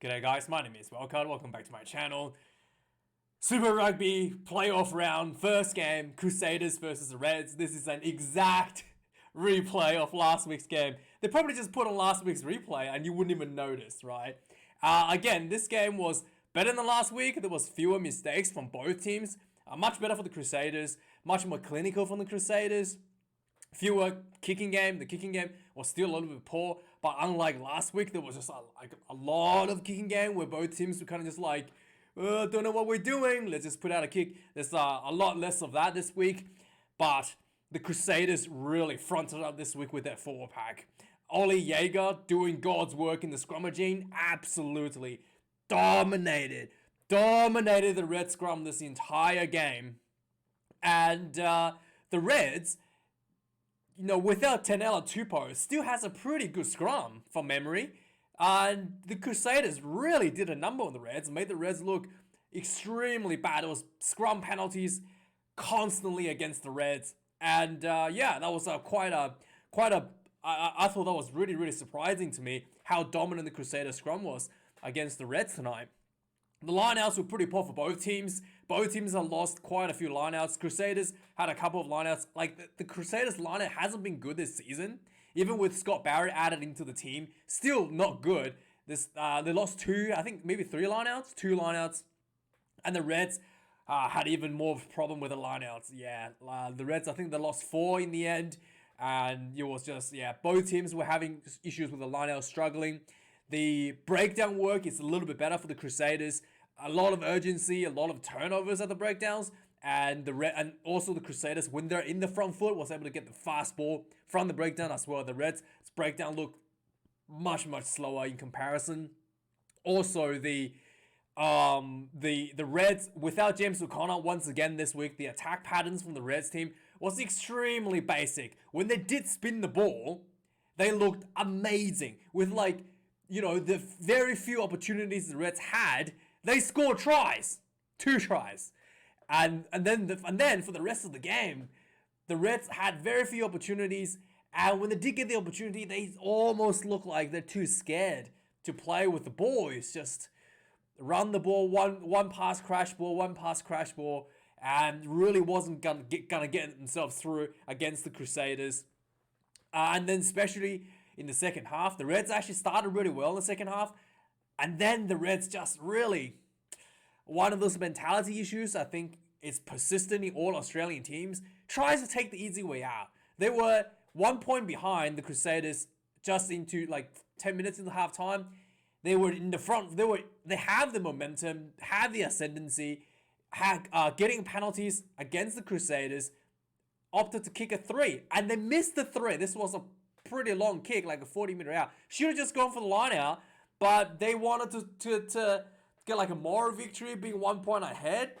G'day guys, my name is Wildkard, welcome back to my channel. Super Rugby playoff round, first game, Crusaders versus the Reds. This is an exact replay of last week's game. They probably just put on last week's replay and you wouldn't even notice, right? Again, this game was better than last week. There was fewer mistakes from both teams. Much better for the Crusaders, much more clinical from the Crusaders. Fewer kicking game. The kicking game was still a little bit poor, but unlike last week, there was just a lot of kicking game where both teams were kind of just like, don't know what we're doing. Let's just put out a kick. There's a lot less of that this week, but the Crusaders really fronted up this week with their forward pack. Ollie Jaeger doing God's work in the scrummaging, absolutely dominated the Red scrum this entire game, and the Reds, without Tenella Tupou, still has a pretty good scrum from memory. And the Crusaders really did a number on the Reds, made the Reds look extremely bad. It was scrum penalties constantly against the Reds. And that was I thought that was really, really surprising to me how dominant the Crusaders scrum was against the Reds tonight. The lineouts were pretty poor for both teams. Both teams have lost quite a few lineouts. Crusaders had a couple of lineouts. Like, the Crusaders lineout hasn't been good this season. Even with Scott Barrett added into the team, still not good. They lost two, I think maybe two lineouts. And the Reds had even more of a problem with the lineouts. The Reds, I think they lost 4 in the end. And it was just, both teams were having issues with the lineouts, struggling. The breakdown work is a little bit better for the Crusaders. A lot of urgency, a lot of turnovers at the breakdowns, and also the Crusaders, when they're in the front foot, was able to get the fast ball from the breakdown as well. The Reds' breakdown looked much slower in comparison. Also, the Reds, without James O'Connor once again this week, the attack patterns from the Reds team was extremely basic. When they did spin the ball, they looked amazing with the very few opportunities the Reds had, they scored tries, 2 tries, and then for the rest of the game, the Reds had very few opportunities, and when they did get the opportunity, they almost look like they're too scared to play with the ball. It's just run the ball, one pass crash ball, and really wasn't gonna get themselves through against the Crusaders, and then especially in the second half. The Reds actually started really well in the second half, and then the Reds just really, one of those mentality issues I think is persistent in all Australian teams, tries to take the easy way out. They were 1 point behind the Crusaders just into 10 minutes into halftime. They were in the front. They have the momentum, have the ascendancy, getting penalties against the Crusaders, opted to kick a 3, and they missed the 3. This was a pretty long kick, like a 40-meter out. Should have just gone for the line out, but they wanted to get a moral victory, being 1 point ahead.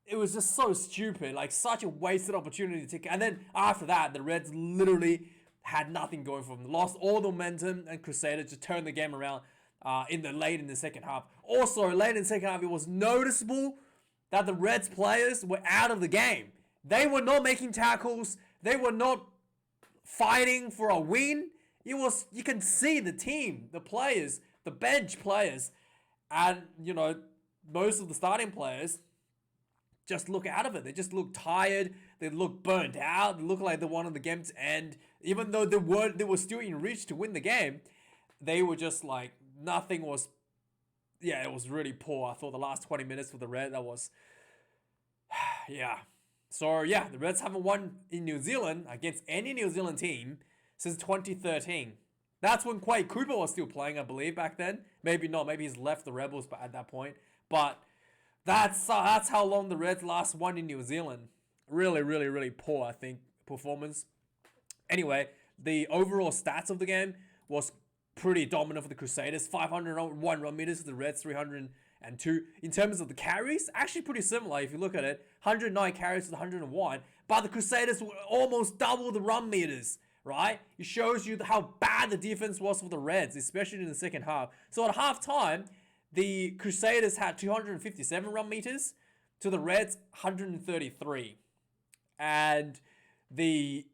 It was just so stupid, such a wasted opportunity to take. And then after that, the Reds literally had nothing going for them. Lost all the momentum, and Crusaders just turned the game around late in the second half. Also, late in the second half, it was noticeable that the Reds players were out of the game. They were not making tackles. They were not fighting for a win. You can see the team, the players, the bench players, and most of the starting players just look out of it. They just look tired. They look burnt out. They look like they wanted the game to end. Even though they were still in reach to win the game, they were just nothing was. It was really poor. I thought the last 20 minutes for the Red, that was So, the Reds haven't won in New Zealand against any New Zealand team since 2013. That's when Quade Cooper was still playing, I believe, back then. Maybe not. Maybe he's left the Rebels at that point. But that's how long the Reds last won in New Zealand. Really, really, really poor, I think, performance. Anyway, the overall stats of the game was pretty dominant for the Crusaders. 501 run meters for the Reds, 302. In terms of the carries, actually pretty similar if you look at it. 109 carries to the 101. But the Crusaders were almost double the run meters, right? It shows you how bad the defense was for the Reds, especially in the second half. So at halftime, the Crusaders had 257 run meters to the Reds 133. And the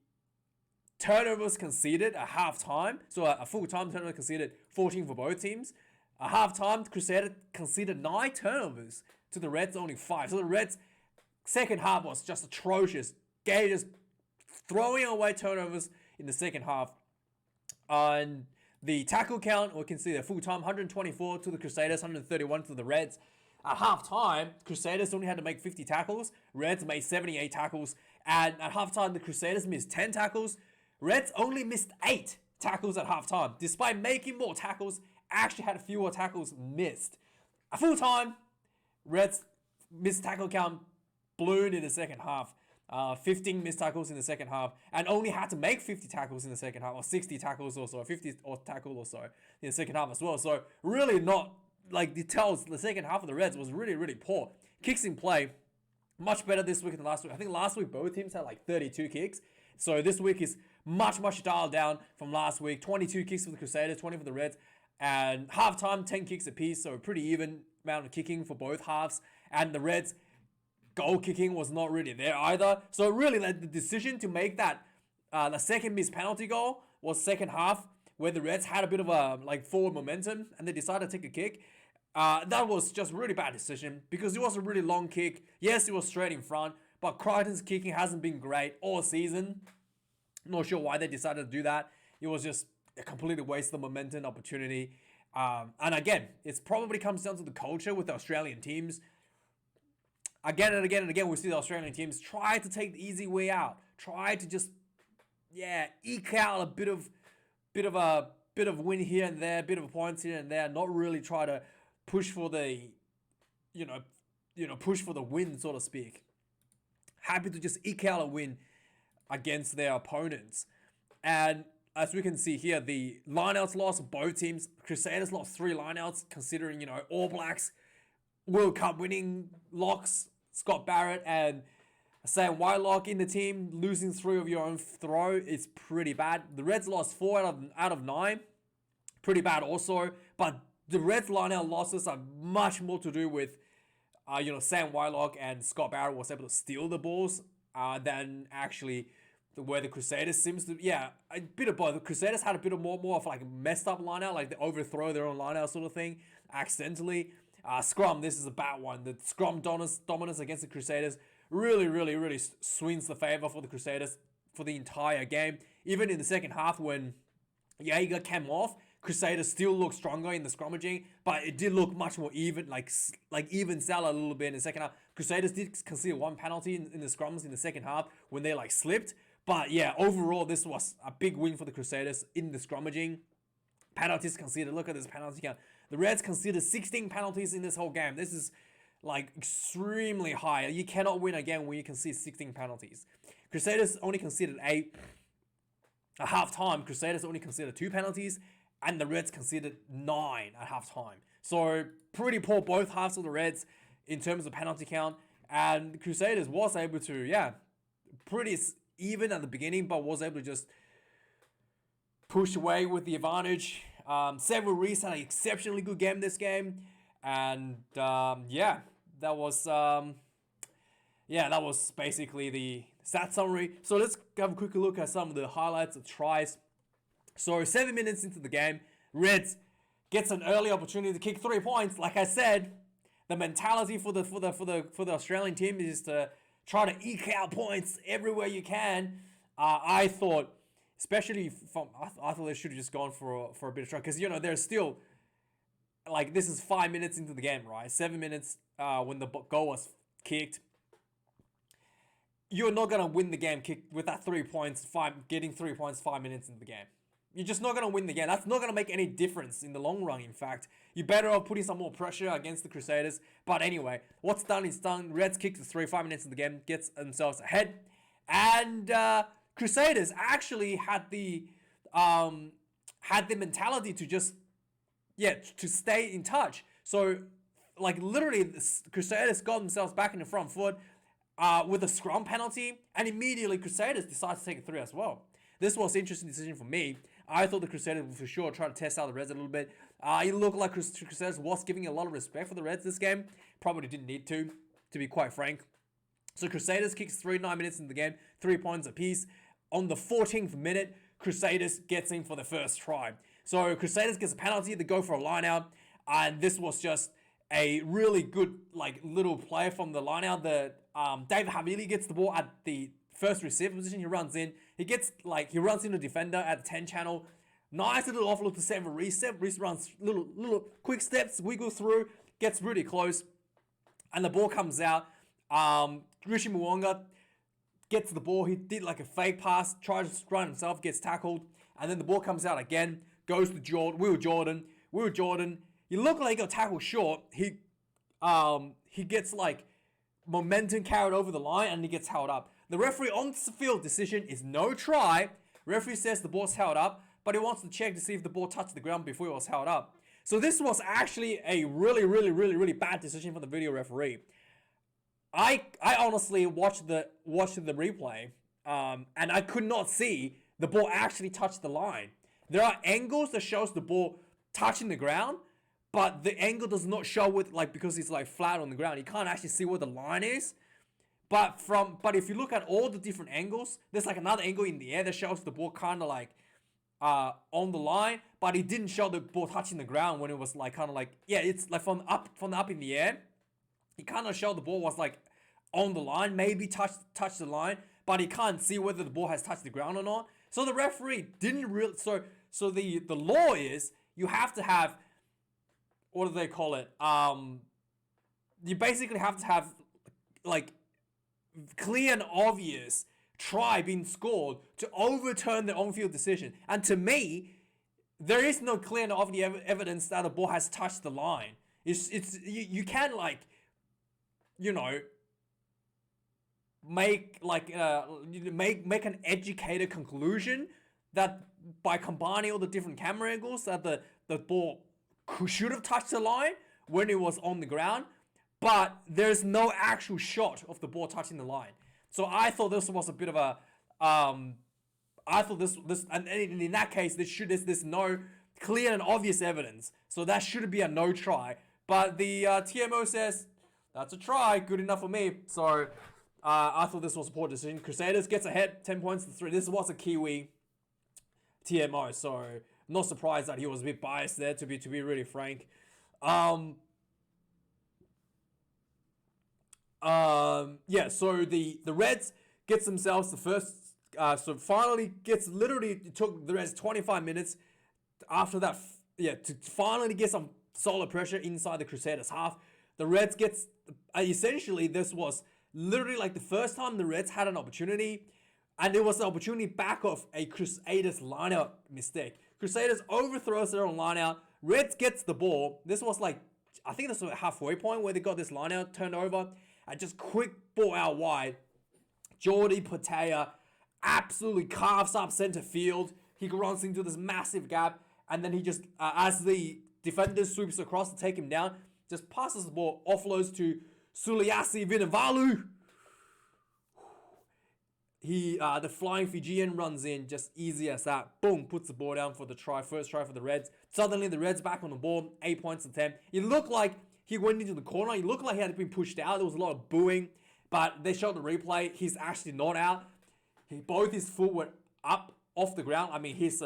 turnovers conceded at halftime, so a full-time turnover conceded 14 for both teams. At halftime, the Crusaders conceded 9 turnovers to the Reds, only 5. So the Reds' second half was just atrocious. Gay just throwing away turnovers in the second half. And the tackle count, we can see the full time 124 to the Crusaders, 131 to the Reds. At halftime, Crusaders only had to make 50 tackles. Reds made 78 tackles. And at halftime, the Crusaders missed 10 tackles. Reds only missed 8 tackles at halftime. Despite making more tackles, actually had fewer tackles missed. At full time, Reds missed tackle count ballooned in the second half. 15 missed tackles in the second half, and only had to make 50 tackles in the second half, or 60 tackles or so, 50 or tackle or so in the second half as well. So really not, like, the tells the second half of the Reds was really, really poor. Kicks in play, much better this week than last week. I think last week both teams had like 32 kicks. So this week is much, much dialed down from last week. 22 kicks for the Crusaders, 20 for the Reds. And halftime, 10 kicks apiece. So a pretty even amount of kicking for both halves. And the Reds' goal kicking was not really there either. So really, like, the decision to make that the second missed penalty goal was second half, where the Reds had a bit of a forward momentum and they decided to take a kick. That was just a really bad decision because it was a really long kick. Yes, it was straight in front, but Crichton's kicking hasn't been great all season. Not sure why they decided to do that. It was just a completely waste of momentum opportunity. And again, it probably comes down to the culture with the Australian teams. Again and again and again, we see the Australian teams try to take the easy way out. Try to just, eke out a bit of win here and there, bit of points here and there. Not really try to push for the, push for the win, so to speak. Happy to just eke out a win against their opponents. And as we can see here, the lineouts lost both teams. Crusaders lost 3 lineouts, considering, All Blacks World Cup winning locks, Scott Barrett and Sam Whitelock in the team. Losing 3 of your own throw is pretty bad. The Reds lost 4 out of 9. Pretty bad also. But the Reds lineout losses are much more to do with, Sam Whitelock and Scott Barrett was able to steal the balls than actually where the Crusaders seems to, a bit of both. The Crusaders had a bit of more of like a messed up lineout, like they overthrow their own lineout sort of thing, accidentally. Scrum, this is a bad one. The scrum dominance against the Crusaders really, really, really swings the favor for the Crusaders for the entire game. Even in the second half when Jaeger came off, Crusaders still looked stronger in the scrummaging, but it did look much more even, like even sell a little bit in the second half. Crusaders did concede 1 penalty in the scrums in the second half when they slipped. But overall, this was a big win for the Crusaders in the scrummaging. Penalties conceded. Look at this penalty count. The Reds conceded 16 penalties in this whole game. This is extremely high. You cannot win a game when you concede 16 penalties. Crusaders only conceded 8. At halftime, Crusaders only conceded 2 penalties, and the Reds conceded 9 at halftime. So pretty poor both halves of the Reds in terms of penalty count. And the Crusaders was able to, pretty even at the beginning, but was able to just push away with the advantage. Several Reese had an exceptionally good game this game, and that was basically the stat summary. So let's have a quick look at some of the highlights of tries. So 7 minutes into the game, Reds gets an early opportunity to kick 3 points. Like I said, the mentality for the Australian team is to try to eke out points everywhere you can. I thought, especially I thought they should have just gone for a bit of try, because there's still this is 5 minutes into the game, right? 7 minutes when the goal was kicked. You're not gonna win the game with that 3 points. Getting 3 points 5 minutes into the game. You're just not gonna win the game. That's not gonna make any difference in the long run. In fact, you're better off putting some more pressure against the Crusaders. But anyway, what's done is done. Reds kick the 5 minutes in the game, gets themselves ahead, and Crusaders actually had the mentality to just to stay in touch. So literally, the Crusaders got themselves back in the front foot with a scrum penalty, and immediately Crusaders decided to take a 3 as well. This was an interesting decision for me. I thought the Crusaders would for sure try to test out the Reds a little bit. It looked like Crusaders was giving a lot of respect for the Reds this game. Probably didn't need to be quite frank. So Crusaders kicks 9 minutes in the game, 3 points apiece. On the 14th minute, Crusaders gets in for the first try. So Crusaders gets a penalty. They go for a line out. And this was just a really good like little play from the line out. The David Havili gets the ball at the first receiver position. He runs in. He runs into the defender at the 10 channel. Nice little offload to Seven Reese. Seven Reese runs little quick steps, wiggle through, gets really close, and the ball comes out. Rishi Mwanga gets the ball. He did like a fake pass, tries to run himself, gets tackled, and then the ball comes out again. Goes to Will Jordan. Will Jordan. He looked like he got tackled short. He gets like momentum carried over the line and he gets held up. The referee on the field decision is no try. Referee says the ball's held up, but he wants to check to see if the ball touched the ground before it was held up. So this was actually a really bad decision from the video referee. I honestly watched the replay, and I could not see the ball actually touch the line. There are angles that shows the ball touching the ground, but the angle does not show with because it's like flat on the ground. You can't actually see where the line is. But if you look at all the different angles, there's like another angle in the air that shows the ball kind of like on the line, but it didn't show the ball touching the ground when it was like kind of like it's like from up in the air. It kind of showed the ball was like on the line, maybe touch the line, but he can't see whether the ball has touched the ground or not. So the referee didn't really. So the law is you have to have, what do they call it? You basically have to have like clear and obvious try being scored to overturn the on-field decision. And to me, there is no clear and obvious evidence that the ball has touched the line. You can make an educated conclusion that by combining all the different camera angles that the ball should have touched the line when it was on the ground, but there's no actual shot of the ball touching the line. So I thought this was a bit of a I thought this and in that case there's no clear and obvious evidence, so that should be a no try. But the TMO says that's a try, good enough for me. So I thought this was a poor decision. Crusaders gets ahead 10 points to 3. This was a Kiwi TMO, so not surprised that he was a bit biased there, to be really frank. So the Reds gets themselves the first, it took the Reds 25 minutes after that, to finally get some solid pressure inside the Crusaders half. The Reds gets, essentially this was literally like the first time the Reds had an opportunity, and it was the opportunity back of a Crusaders lineout mistake. Crusaders overthrows their own lineout. Reds gets the ball. This was like, I think this was a halfway point where they got this lineout turned over. And just quick ball out wide. Jordy Patea absolutely carves up center field. He runs into this massive gap. And then he just, as the defender sweeps across to take him down, just passes the ball, offloads to Suliasi Vinivalu. The flying Fijian runs in, just easy as that. Boom, puts the ball down for the first try for the Reds. Suddenly the Reds back on the ball, 8 points to 10. It looked like he went into the corner. He looked like he had been pushed out. There was a lot of booing, but they showed the replay. He's actually not out. Both his foot were up off the ground. I mean, he's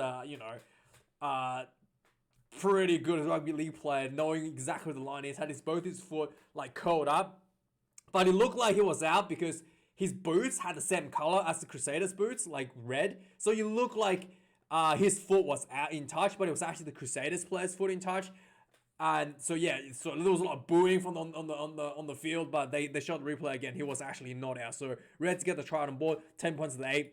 pretty good rugby league player, knowing exactly where the line is. Had both his foot like curled up, but it looked like he was out because his boots had the same color as the Crusaders boots, like red. So you look like his foot was out in touch, but it was actually the Crusaders player's foot in touch. And so there was a lot of booing from on the field, but they showed the replay again. He was actually not out. So Reds get the try on board, 10 points to the 8.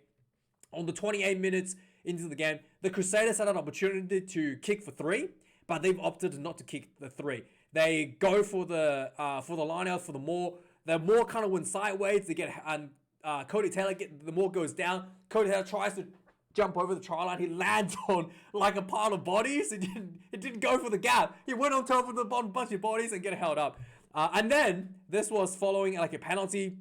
On the 28 minutes into the game, the Crusaders had an opportunity to kick for 3, but they've opted not to kick the 3. They go for the line out for the maul. The maul kind of went sideways. They get Cody Taylor the maul goes down. Cody Taylor tries to jump over the try line. He lands on like a pile of bodies. It didn't go for the gap. He went on top of the bunch of bodies and get held up. And then this was following like a penalty.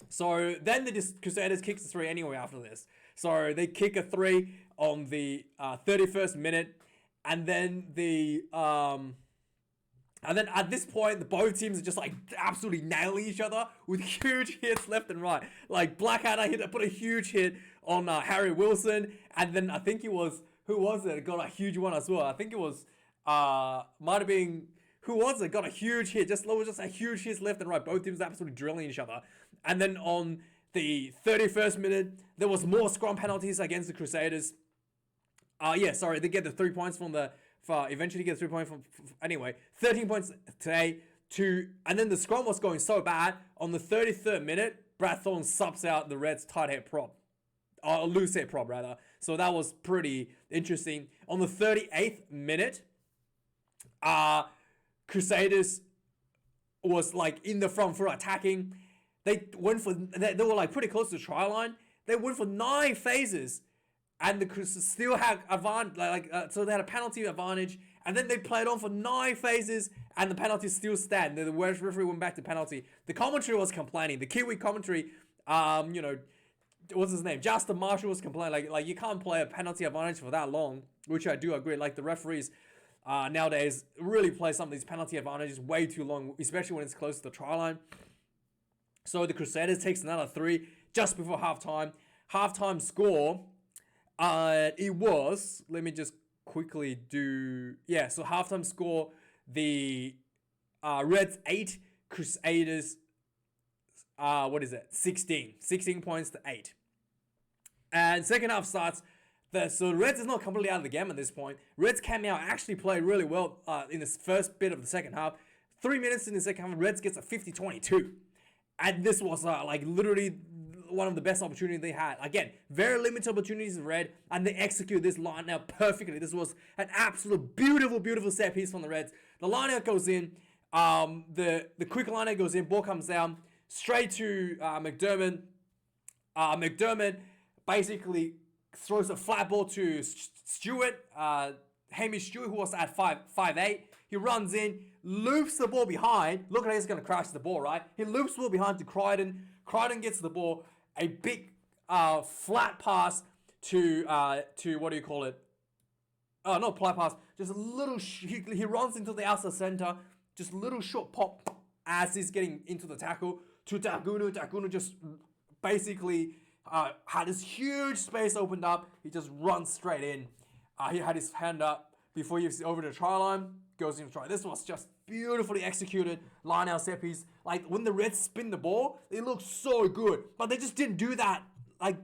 So then the Crusaders kicks the 3 anyway after this. So they kick a 3 on the 31st minute, and then at this point, both teams are just like absolutely nailing each other with huge hits left and right. Like Blackadder put a huge hit on Harry Wilson, and then I think it was, who was it? Got a huge one as well. I think it was Might have been, who was it? Got a huge hit. Just a huge hit left and right. Both teams absolutely drilling each other. And then on the 31st minute, there was more scrum penalties against the Crusaders. They get the 3 points from the, eventually get 3 points from, anyway, 13 points today and then the scrum was going so bad. On the 33rd minute, Brad Thorne subs out the Reds tight head prop. Loose head prop, rather. So that was pretty interesting. On the 38th minute, Crusaders was like in the front for attacking. They were like pretty close to the try line. They went for 9 phases, and the Crusaders still had advantage. So they had a penalty advantage, and then they played on for 9 phases, and the penalty still stand. The referee went back to penalty. The commentary was complaining. The Kiwi commentary, what's his name? Justin Marshall was complaining like you can't play a penalty advantage for that long, which I do agree. Like the referees nowadays really play some of these penalty advantages way too long, especially when it's close to the try line. So the Crusaders takes another 3 just before halftime. Halftime score, it was, let me just quickly do, so halftime score, the Reds 8, Crusaders, 16. 16 points to 8. And second half starts, so the Reds is not completely out of the game at this point. Reds came out, actually played really well in this first bit of the second half. 3 minutes in the second half, Reds gets a 50-22. And this was literally one of the best opportunities they had. Again, very limited opportunities in red, and they execute this line out perfectly. This was an absolute beautiful set piece from the Reds. The line out goes in, the quick line out goes in, ball comes down, straight to McDermott. McDermott basically throws a flat ball to Stewart, Hamish Stewart, who was at 5'8". He runs in, loops the ball behind. Look like he's going to crash the ball, right? He loops the ball behind to Crichton. Crichton gets the ball. A big flat pass to what do you call it? Not flat pass. Just a little, he runs into the outside center. Just a little short pop as he's getting into the tackle to Dagunu. Dagunu just basically had this huge space opened up. He just runs straight in. He had his hand up before he was over the try line. Goes in to try. This was just beautifully executed line out set piece. Like when the Reds spin the ball, it looked so good, but they just didn't do that. Like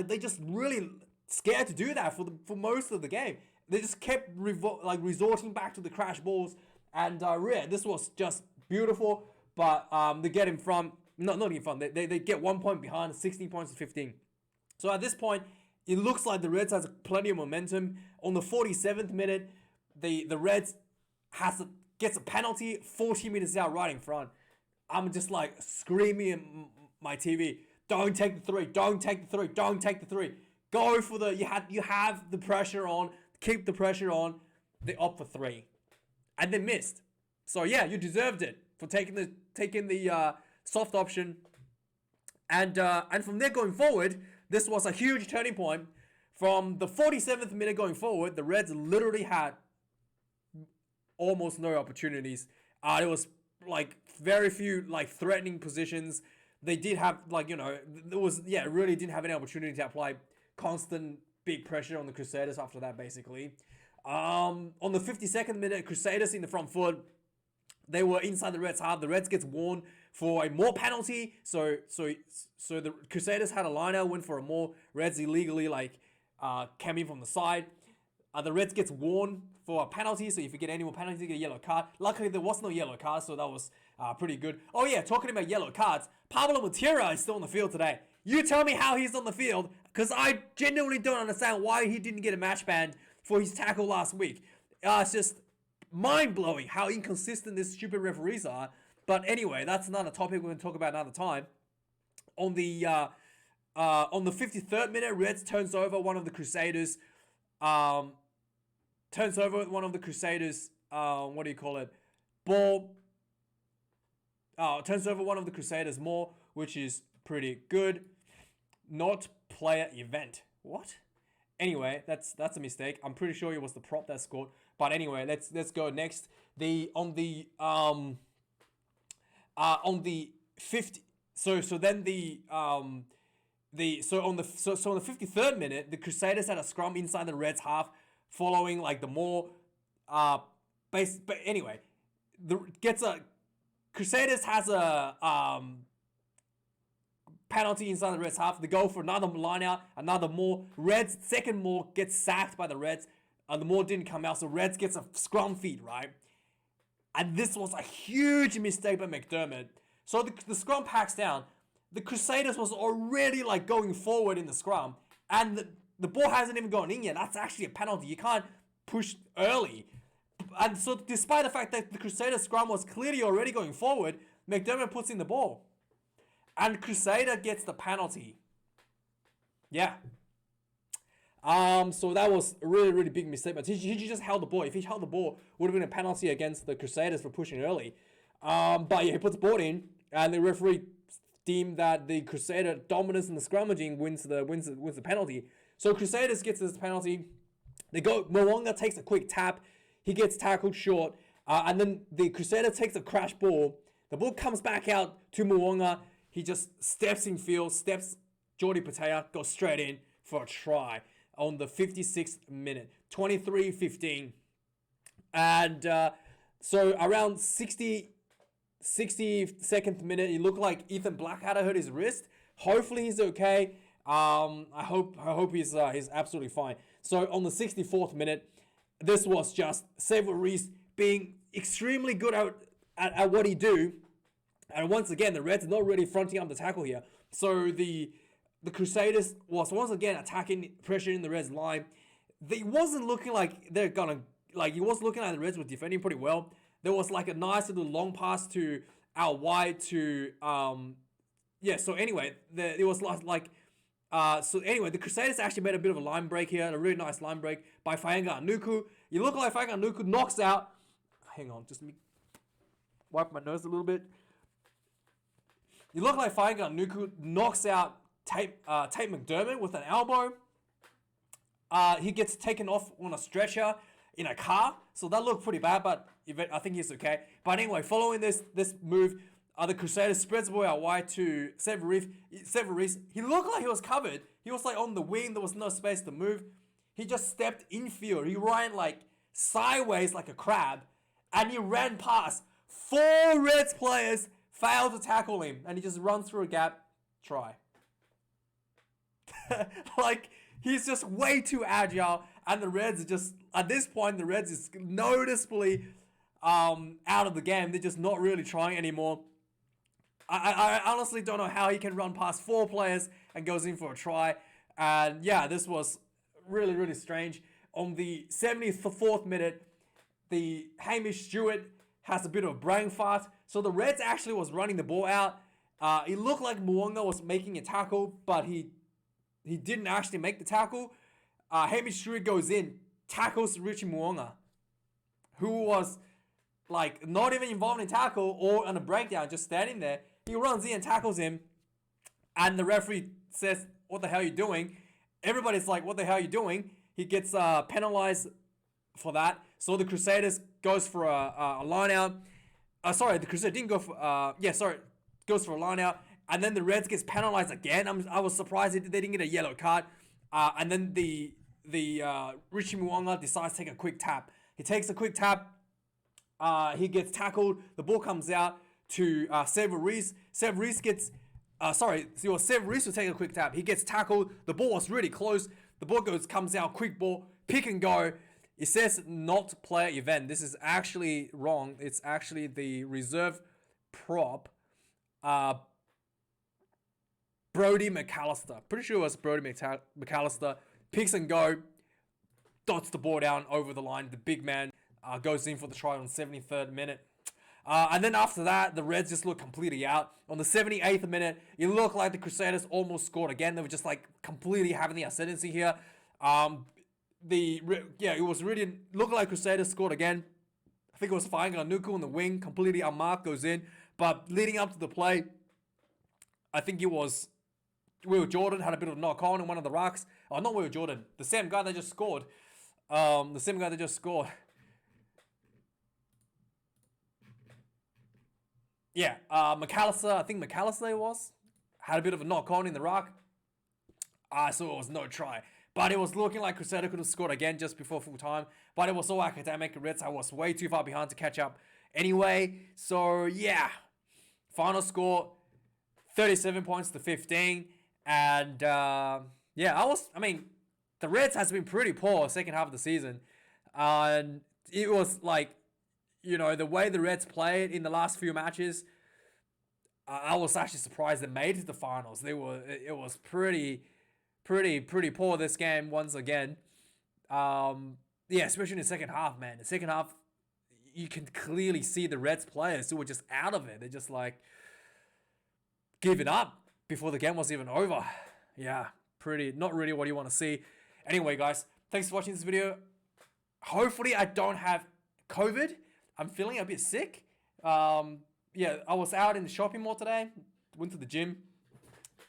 they just really scared to do that for most of the game. They just kept resorting back to the crash balls, and this was just beautiful. But they get in front, not in front. They get 1 point behind, 16 points to 15. So at this point, it looks like the Reds has plenty of momentum. On the 47th minute, the Reds gets a penalty 40 minutes out right in front. I'm just like screaming at my TV, don't take the 3, don't take the 3, don't take the 3. Go for the, you have the pressure on, keep the pressure on. They opt for 3. And they missed. So yeah, you deserved it for taking the soft option. And from there going forward, this was a huge turning point. From the 47th minute going forward, the Reds literally had almost no opportunities. There was like very few like threatening positions. They did have really didn't have any opportunity to apply constant big pressure on the Crusaders after that basically. On the 52nd minute, Crusaders in the front foot. They were inside the Reds half. The Reds gets warned for a more penalty. So the Crusaders had a line out, went for a more. Reds illegally came in from the side. The Reds gets warned for a penalty, so if you get any more penalties, you get a yellow card. Luckily, there was no yellow card, so that was pretty good. Oh yeah, talking about yellow cards, Pablo Matera is still on the field today. You tell me how he's on the field, because I genuinely don't understand why he didn't get a match ban for his tackle last week. It's just mind-blowing how inconsistent these stupid referees are. But anyway, that's another topic we're going to talk about another time. On the 53rd minute, Reds turns over one of the Crusaders. Ball. Turns over one of the Crusaders' more, which is pretty good. Not player event. What? Anyway, that's a mistake. I'm pretty sure it was the prop that scored. But anyway, let's go next. On the 50. So on the 53rd minute, the Crusaders had a scrum inside the Reds half, following the more But anyway, Crusaders has a penalty inside the Reds half. They go for another line out, another maul. Reds second maul gets sacked by the Reds. The maul didn't come out, so Reds gets a scrum feed, right? And this was a huge mistake by McDermott. So the scrum packs down. The Crusaders was already like going forward in the scrum, and the ball hasn't even gone in yet. That's actually a penalty. You can't push early. And so despite the fact that the Crusader scrum was clearly already going forward, McDermott puts in the ball. And Crusader gets the penalty. Yeah. So that was a really, really big mistake. But he just held the ball. If he held the ball, it would have been a penalty against the Crusaders for pushing early. But yeah, he puts the ball in, and the referee deemed that the Crusader dominance in the scrummaging wins the penalty. So Crusaders gets this penalty. Mo'unga takes a quick tap. He gets tackled short. And then the Crusader takes a crash ball. The ball comes back out to Mo'unga. He just steps in field, steps Jordi Patea, goes straight in for a try on the 56th minute, 23-15. And so around 62nd minute, it looked like Ethan Blackadder hurt his wrist. Hopefully he's okay. I hope he's absolutely fine. So on the 64th minute, this was just Xavier Reese being extremely good at what he do. And once again, the Reds are not really fronting up the tackle here. So the Crusaders was once again attacking, pressuring the Reds line. They wasn't looking like they're gonna, like, it was looking like the Reds were defending pretty well. There was like a nice little long pass to out wide to, so anyway, it was like, the Crusaders actually made a bit of a line break here, a really nice line break by Faenga Anuku. You look like Faenga Anuku knocks out, hang on, just let me wipe my nose a little bit. You look like Faenga Anuku knocks out Tate McDermott with an elbow. He gets taken off on a stretcher in a car, so that looked pretty bad, but I think he's okay. But anyway, following this move, the Crusaders spreads the ball out wide to Xavier Reese. He looked like he was covered. He was like on the wing. There was no space to move. He just stepped infield. He ran like sideways like a crab, and he ran past 4 Reds players, failed to tackle him, and he just runs through a gap. Try. Like, he's just way too agile, and the Reds are just, at this point, the Reds is noticeably out of the game. They're just not really trying anymore. I honestly don't know how he can run past 4 players and goes in for a try. And yeah, this was really, really strange. On the 74th minute, the Hamish Stewart has a bit of a brain fart. So the Reds actually was running the ball out. It looked like Mo'unga was making a tackle, but he didn't actually make the tackle. Hamish Stewart goes in, tackles Richie Mo'unga, who was like not even involved in tackle or on a breakdown, just standing there. He runs in and tackles him, and the referee says, "What the hell are you doing?" Everybody's like, "What the hell are you doing?" He gets penalized for that. So the Crusaders goes for a line out. The Crusaders didn't go for goes for a line out, and then the Reds gets penalized again. I was surprised they didn't get a yellow card. And then the Richie Mo'unga decides to take a quick tap. He takes a quick tap. He gets tackled. The ball comes out to Xavier Reese. Xavier Reese gets Xavier Reese will take a quick tap. He gets tackled. The ball was really close. The ball comes out, quick ball, pick and go. It says not player event. This is actually wrong. It's actually the reserve prop. Brody McAllister. Pretty sure it was Brody McAllister. Picks and go. Dots the ball down over the line. The big man goes in for the try on the 73rd minute. And then after that, the Reds just looked completely out. On the 78th minute, it looked like the Crusaders almost scored again. They were just like completely having the ascendancy here. It was really looked like Crusaders scored again. I think it was Faenga Anuku on the wing, completely unmarked, goes in. But leading up to the play, I think it was Will Jordan had a bit of a knock on in one of the rocks. Oh, not Will Jordan. The same guy that just scored. Yeah, McAllister, I think McAllister had a bit of a knock on in the rock. So it was no try. But it was looking like Crusader could have scored again just before full time. But it was all academic. Reds, I was way too far behind to catch up anyway. So, yeah. Final score, 37 points to 15. And, the Reds has been pretty poor second half of the season. And it was like, the way the Reds played in the last few matches, I was actually surprised they made it to the finals. It was pretty poor this game once again. Especially in the second half, man. The second half, you can clearly see the Reds players who were just out of it. They're just like giving up before the game was even over. Yeah, not really what you want to see. Anyway, guys, thanks for watching this video. Hopefully I don't have COVID. I'm feeling a bit sick. I was out in the shopping mall today. Went to the gym.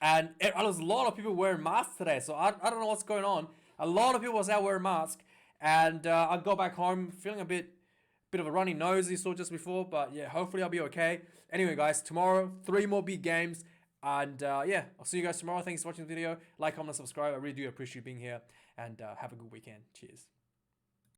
And there was a lot of people wearing masks today. So I don't know what's going on. A lot of people was out wearing masks. And I got back home feeling a bit of a runny nose you saw just before. But yeah, hopefully I'll be okay. Anyway, guys, tomorrow, 3 more big games. And I'll see you guys tomorrow. Thanks for watching the video. Like, comment, subscribe. I really do appreciate you being here. And have a good weekend. Cheers.